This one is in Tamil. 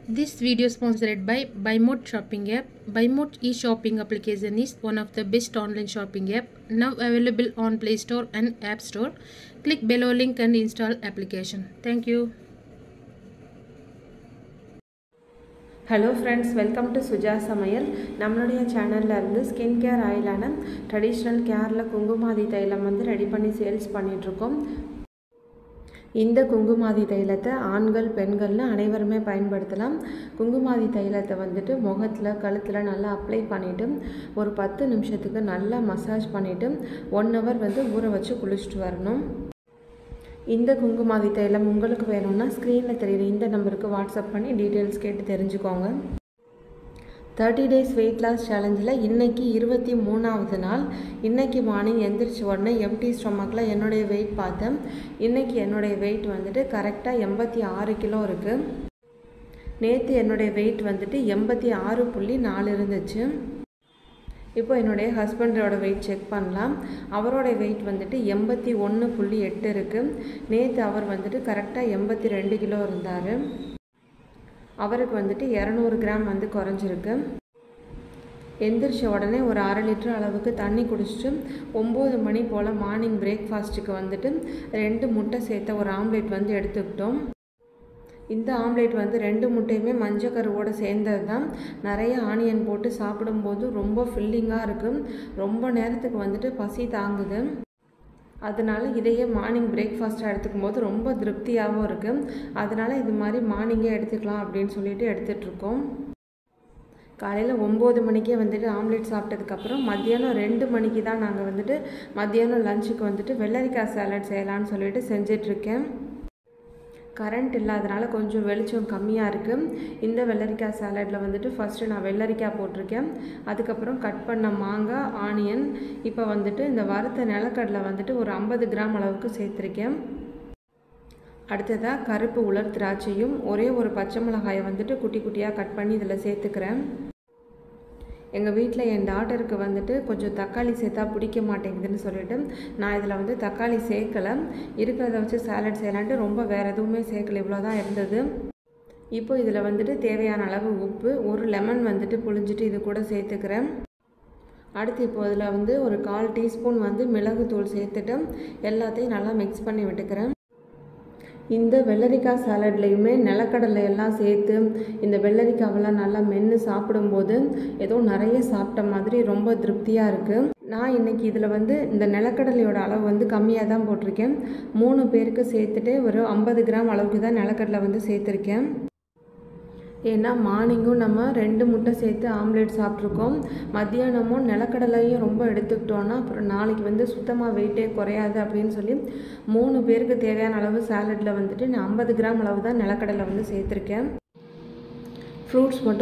This video is sponsored by BuyMode shopping app. BuyMode e-shopping application is one of the best online shopping app now available on Play Store and App Store. Click below link and install application. Thank you. Hello friends, welcome to Suja Samayal. நம்மளுடைய சேனல்ல இருந்து ஸ்கின் கேர் ஆயிலான ட்ரெடிஷனல் கேர்ல குங்குமாதி தைலம் வந்து ரெடி பண்ணி சேல்ஸ் பண்ணிட்டு இருக்கோம். இந்த குங்குமாதி தைலத்தை ஆண்கள் பெண்கள்னு அனைவருமே பயன்படுத்தலாம். குங்குமாதி தைலத்தை வந்துட்டு முகத்துல கழுத்துல நல்லா அப்ளை பண்ணிட்டு ஒரு 10 நிமிஷத்துக்கு நல்லா மசாஜ் பண்ணிட்டு 1 hour வந்து ஊற வச்சு குளிச்சிட்டு வரணும். இந்த குங்குமாதி தைலம் உங்களுக்கு வேணும்னா ஸ்க்ரீனில் தெரியுற இந்த நம்பருக்கு வாட்ஸ்அப் பண்ணி டீட்டெயில்ஸ் கேட்டு தெரிஞ்சுக்கோங்க. 30 days வெயிட் லாஸ் சேலஞ்சில் இன்றைக்கி 23வது நாள். இன்றைக்கி மார்னிங் எந்திரிச்ச உடனே எம்டி ஸ்டொமக்கில் என்னுடைய வெயிட் பார்த்தேன். இன்றைக்கி என்னுடைய வெயிட் வந்துட்டு கரெக்டாக 86 கிலோ இருக்குது. நேற்று என்னுடைய வெயிட் வந்துட்டு 86.4 இருந்துச்சு. இப்போ என்னுடைய ஹஸ்பண்டோட வெயிட் செக் பண்ணலாம். அவரோட வெயிட் வந்துட்டு 81.8 இருக்குது. நேற்று அவர் வந்துட்டு கரெக்டாக 82 கிலோ இருந்தார். அவருக்கு வந்துட்டு 200 கிராம் வந்து குறைஞ்சிருக்கு. எந்திரிச்ச உடனே ஒரு 1/2 லிட்டர் அளவுக்கு தண்ணி குடிச்சிட்டு 9 மணி போல் மார்னிங் பிரேக்ஃபாஸ்ட்டுக்கு வந்துட்டு 2 முட்டை சேர்த்த ஒரு ஆம்லேட் வந்து எடுத்துக்கிட்டோம். இந்த ஆம்லேட் வந்து 2 முட்டையுமே மஞ்சள் கருவோடு சேர்ந்தது தான். நிறைய ஆனியன் போட்டு சாப்பிடும்போது ரொம்ப ஃபில்லிங்காக இருக்குது. ரொம்ப நேரத்துக்கு வந்துட்டு பசி தாங்குது. அதனால் இதையே மார்னிங் பிரேக்ஃபாஸ்ட்டாக எடுத்துக்கும் போது ரொம்ப திருப்தியாகவும் இருக்குது. அதனால் இது மாதிரி மார்னிங்கே எடுத்துக்கலாம் அப்படின்னு சொல்லிட்டு எடுத்துகிட்ருக்கோம். காலையில் 9 மணிக்கே வந்துட்டு ஆம்லேட் சாப்பிட்டதுக்கப்புறம் மத்தியானம் 2 மணிக்கு தான் நாங்கள் வந்துட்டு மத்தியானம் லஞ்சுக்கு வந்துட்டு வெள்ளரிக்காய் சாலட் செய்யலான்னு சொல்லிட்டு செஞ்சிட்ருக்கேன். கரண்ட் இல்லாதனால கொஞ்சம் வெளிச்சம் கம்மியாக இருக்குது. இந்த வெள்ளரிக்காய் சாலடில் வந்துட்டு ஃபஸ்ட்டு நான் வெள்ளரிக்காய் போட்டிருக்கேன். அதுக்கப்புறம் கட் பண்ண மாங்காய், ஆனியன், இப்போ வந்துட்டு இந்த வறுத்த நிலக்கடலை வந்துட்டு ஒரு 50 கிராம் அளவுக்கு சேர்த்துருக்கேன். அடுத்ததாக கருப்பு உலர் திராட்சையும் ஒரே ஒரு பச்சை மிளகாயை வந்துட்டு குட்டி குட்டியாக கட் பண்ணி இதில் சேர்த்துக்கிறேன். எங்கள் வீட்டில் என் டாட்டருக்கு வந்துட்டு கொஞ்சம் தக்காளி சேர்த்தா பிடிக்க மாட்டேங்குதுன்னு சொல்லிட்டு நான் இதில் வந்து தக்காளி சேர்க்கலை. இருக்கிறத வச்சு சாலட் செய்யலான்ட்டு ரொம்ப வேறு எதுவுமே சேர்க்கலை, இவ்வளோ தான் இருந்தது. இப்போ இதில் வந்துட்டு தேவையான அளவு உப்பு, ஒரு லெமன் வந்துட்டு புழிஞ்சிட்டு இது கூட சேர்த்துக்கிறேன். அடுத்து இப்போ இதில் வந்து ஒரு 1/4 டீஸ்பூன் வந்து மிளகுத்தூள் சேர்த்துட்டு எல்லாத்தையும் நல்லா மிக்ஸ் பண்ணி விட்டுக்கிறேன். இந்த வெள்ளரிக்காய் சாலட்லேயுமே நிலக்கடலை எல்லாம் சேர்த்து இந்த வெள்ளரிக்காவெல்லாம் நல்லா மென்று சாப்பிடும்போது ஏதோ நிறைய சாப்பிட்ட மாதிரி ரொம்ப திருப்தியாக இருக்குது. நான் இன்றைக்கி இதில் வந்து இந்த நிலக்கடலையோட அளவு வந்து கம்மியாக தான் போட்டிருக்கேன். 3 பேருக்கு சேர்த்துட்டு ஒரு 50 கிராம் அளவுக்கு தான் நிலக்கடலை வந்து சேர்த்துருக்கேன். ஏன்னா மார்னிங்கும் நம்ம 2 முட்டை சேர்த்து ஆம்லேட் சாப்பிட்ருக்கோம். மத்தியானமும் நிலக்கடலையும் ரொம்ப எடுத்துக்கிட்டோன்னா அப்புறம் நாளைக்கு வந்து சுத்தமாக வெயிட்டே குறையாது அப்படின்னு சொல்லி 3 பேருக்கு தேவையான அளவு சாலட்டில் வந்துட்டு நான் 50 கிராம் அளவு தான் நிலக்கடலை வந்து சேர்த்துருக்கேன். ஃப்ரூட்ஸ் மட்டும்